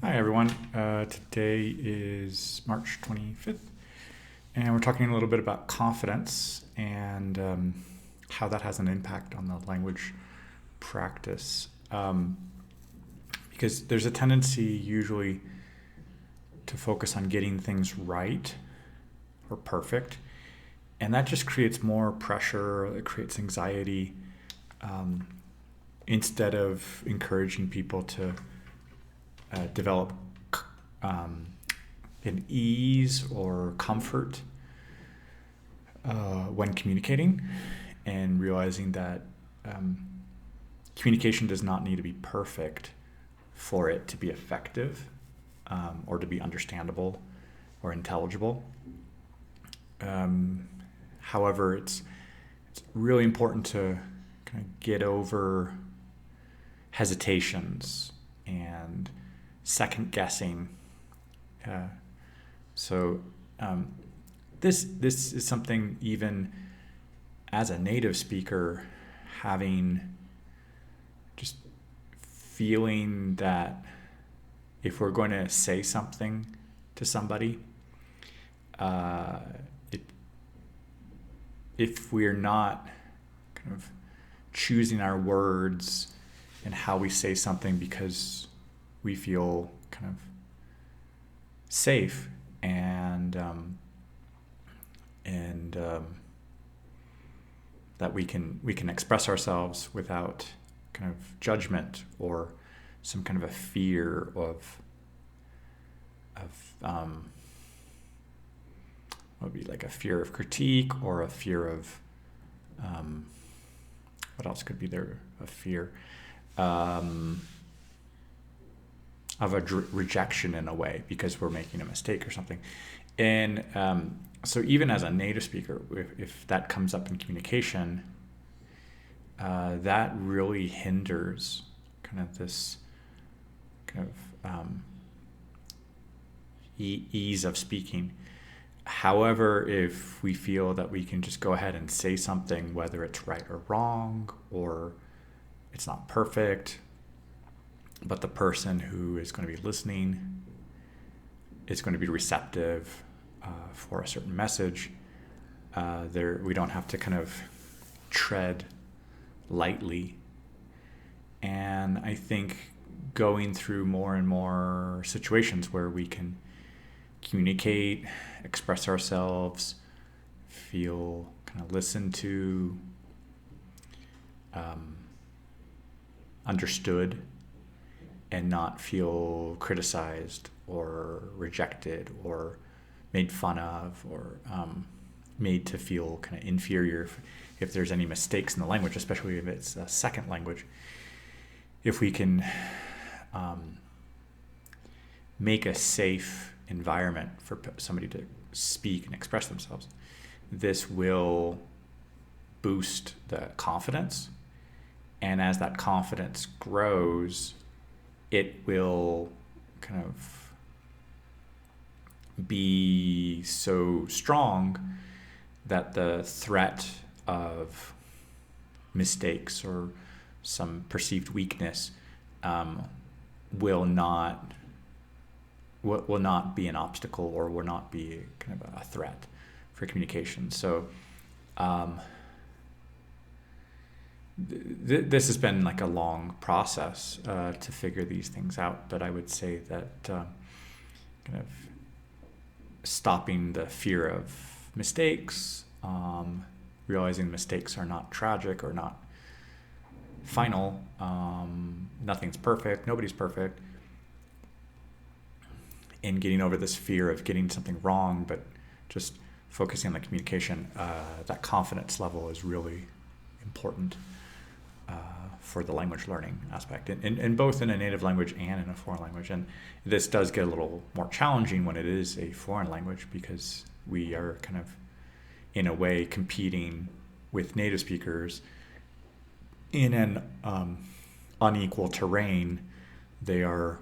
Hi, everyone. Today is March 25th, and we're talking a little bit about confidence and how that has an impact on the language practice. Because there's a tendency usually to focus on getting things right or perfect, and that just creates more pressure, it creates anxiety, um, instead of encouraging people to develop um, an ease or comfort when communicating, and realizing that um, communication does not need to be perfect for it to be effective, or to be understandable or intelligible. Um, However, it's really important to kind of get over hesitations and second guessing. Uh, so um, this is something, even as a native speaker, having just feeling that if we're going to say something to somebody, uh, it, if we're not kind of choosing our words and how we say something because we feel kind of safe and that we can express ourselves without kind of judgment or some kind of a fear of what would be like a fear of critique, or a fear of um, what else could be there, a fear um, of a rejection in a way because we're making a mistake or something. And so even as a native speaker, if that comes up in communication, that really hinders kind of this kind of ease of speaking. However, if we feel that we can just go ahead and say something, whether it's right or wrong, or it's not perfect, but the person who is going to be listening is going to be receptive for a certain message, there we don't have to kind of tread lightly. And I think going through more and more situations where we can communicate, express ourselves, feel kind of listened to, understood, and not feel criticized or rejected or made fun of, or made to feel kind of inferior if there's any mistakes in the language, especially if it's a second language. If we can make a safe environment for somebody to speak and express themselves, this will boost the confidence. And as that confidence grows, it will kind of be so strong that the threat of mistakes or some perceived weakness will not be an obstacle, or will not be kind of a threat for communication. So this has been like a long process to figure these things out, but I would say that kind of stopping the fear of mistakes, realizing mistakes are not tragic or not final, nothing's perfect, nobody's perfect, and getting over this fear of getting something wrong, but just focusing on the communication, that confidence level is really important for the language learning aspect, and both in a native language and in a foreign language. And this does get a little more challenging when it is a foreign language, because we are kind of, in a way, competing with native speakers in an unequal terrain. They have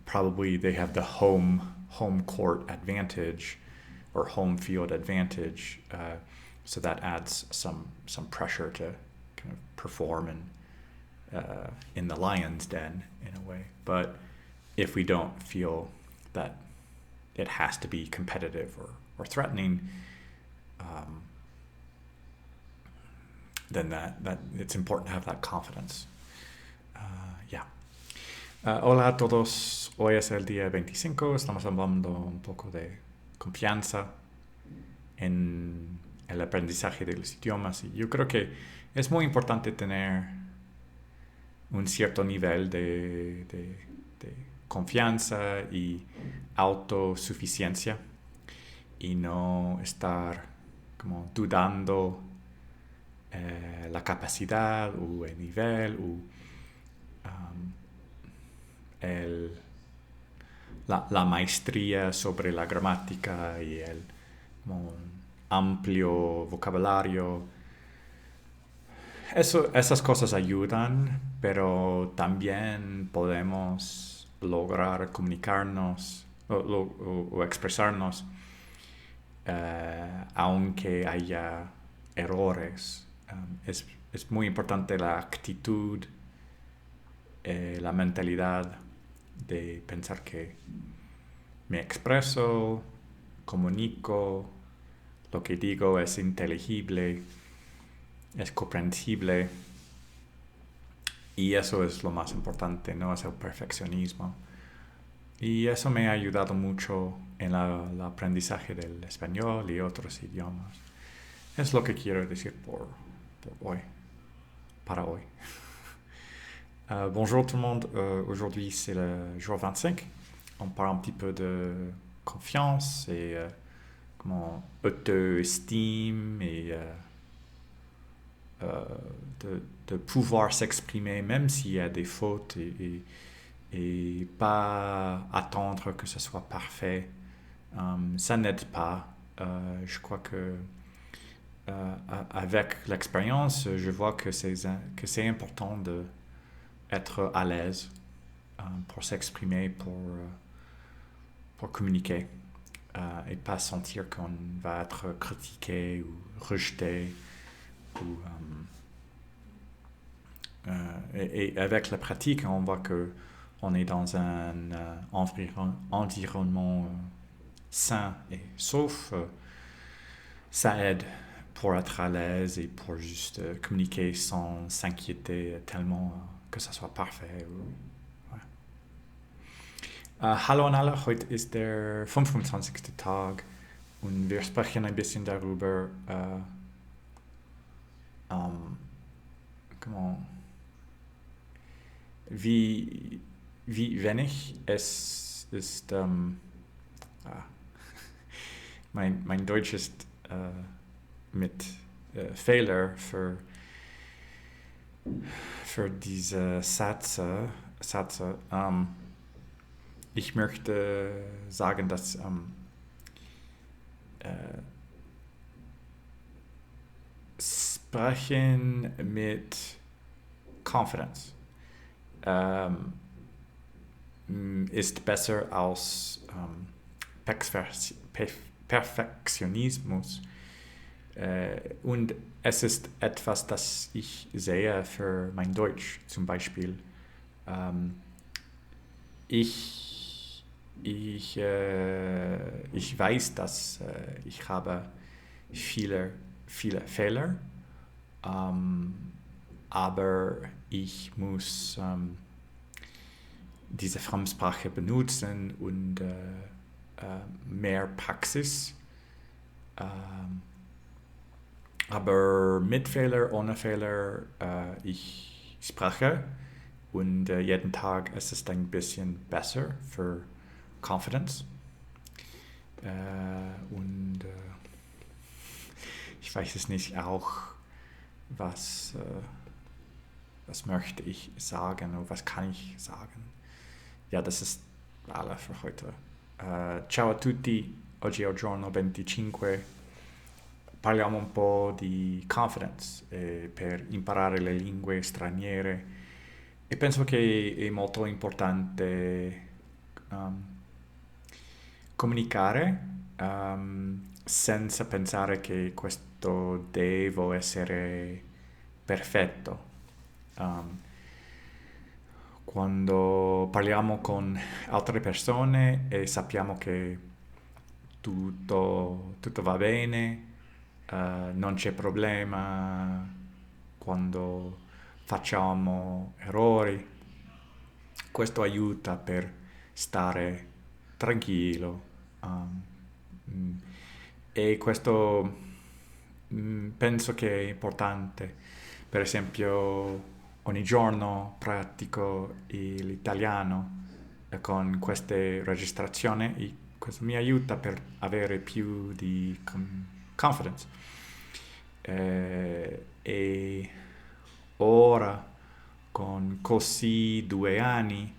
the home court advantage, or home field advantage, so that adds some pressure to kind of perform in the lion's den in a way. But if we don't feel that it has to be competitive or threatening, then that it's important to have that confidence. Yeah. Hola a todos, hoy es el día 25, estamos hablando un poco de confianza en el aprendizaje de los idiomas, y yo creo que es muy importante tener un cierto nivel de confianza y autosuficiencia y no estar como dudando la capacidad o el nivel o la maestría sobre la gramática y el como, amplio vocabulario. Esas cosas ayudan, pero también podemos lograr comunicarnos o expresarnos aunque haya errores. Es muy importante la actitud, la mentalidad de pensar que me expreso, comunico, lo que digo es inteligible, es comprensible, y eso es lo más importante, no es el perfeccionismo. Y eso me ha ayudado mucho en el aprendizaje del español y otros idiomas. Es lo que quiero decir por hoy, para hoy. Bonjour tout le monde, aujourd'hui c'est le jour 25. On parle un petit peu de confiance et comment auto-estime et de pouvoir s'exprimer même s'il y a des fautes et pas attendre que ce soit parfait. Ça n'aide pas. Je crois que avec l'expérience, je vois que c'est important d'être à l'aise pour s'exprimer, pour communiquer et pas sentir qu'on va être critiqué ou rejeté. Et avec la pratique, on voit que on est dans un environnement sain et sauf. Ça aide pour être à l'aise et pour juste communiquer sans s'inquiéter tellement que ça soit parfait. Ouais. Hallo an alle, heute ist der 25. Tag und wir sprechen ein bisschen darüber, wie wenig es ist, mein Deutsch ist mit Fehler für diese Sätze. Ich möchte sagen, dass Sprechen mit Confidence ist besser als Perfektionismus. Und es ist etwas, das ich sehe für mein Deutsch zum Beispiel. Ich weiß, dass ich habe viele Fehler, aber ich muss diese Fremdsprache benutzen und mehr Praxis. Aber mit Fehler, ohne Fehler, ich spreche und jeden Tag ist es ein bisschen besser für Confidence. Und ich weiß es nicht auch, was möchte ich sagen oder was kann ich sagen. Ja, das ist alles für heute. Ciao a tutti, oggi è il giorno 25. Parliamo un po' di confidence per imparare le lingue straniere e penso che è molto importante comunicare senza pensare che questo devo essere perfetto. quando parliamo con altre persone e sappiamo che tutto va bene, non c'è problema quando facciamo errori. Questo aiuta per stare tranquillo. Mm, e questo penso che è importante. Per esempio, ogni giorno pratico l'italiano con queste registrazioni e questo mi aiuta per avere più di confidence. E ora, con così 2 anni,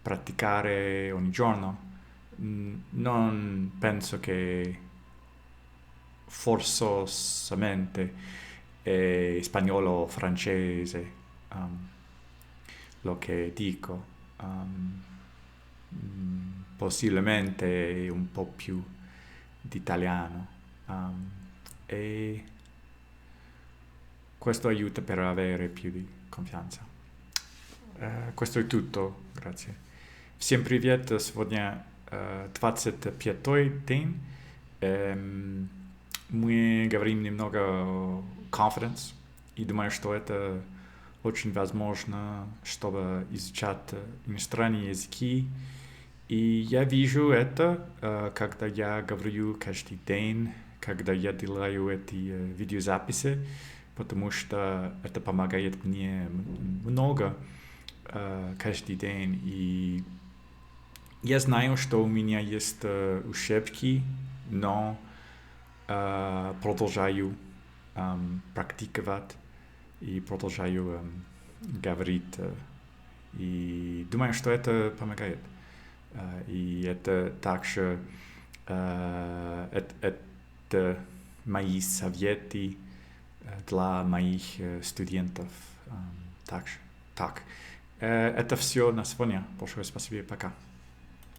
praticare ogni giorno, non penso che forzosamente spagnolo o francese lo che dico. Possibilmente un po' più di italiano. E questo aiuta per avere più di confianza. Questo è tutto, grazie. Всем привет, сегодня 25-й день. Мы говорим немного о confidence, и думаю, что это очень возможно, чтобы изучать иностранные языки. И я вижу это, когда я говорю каждый день, когда я делаю эти видеозаписи, потому что это помогает мне много каждый день. И я знаю, что у меня есть ошибки, но продолжаю практиковать и продолжаю говорить. И думаю, что это помогает. И это также это мои советы для моих студентов. Так. Это все на сегодня. Большое спасибо. Пока.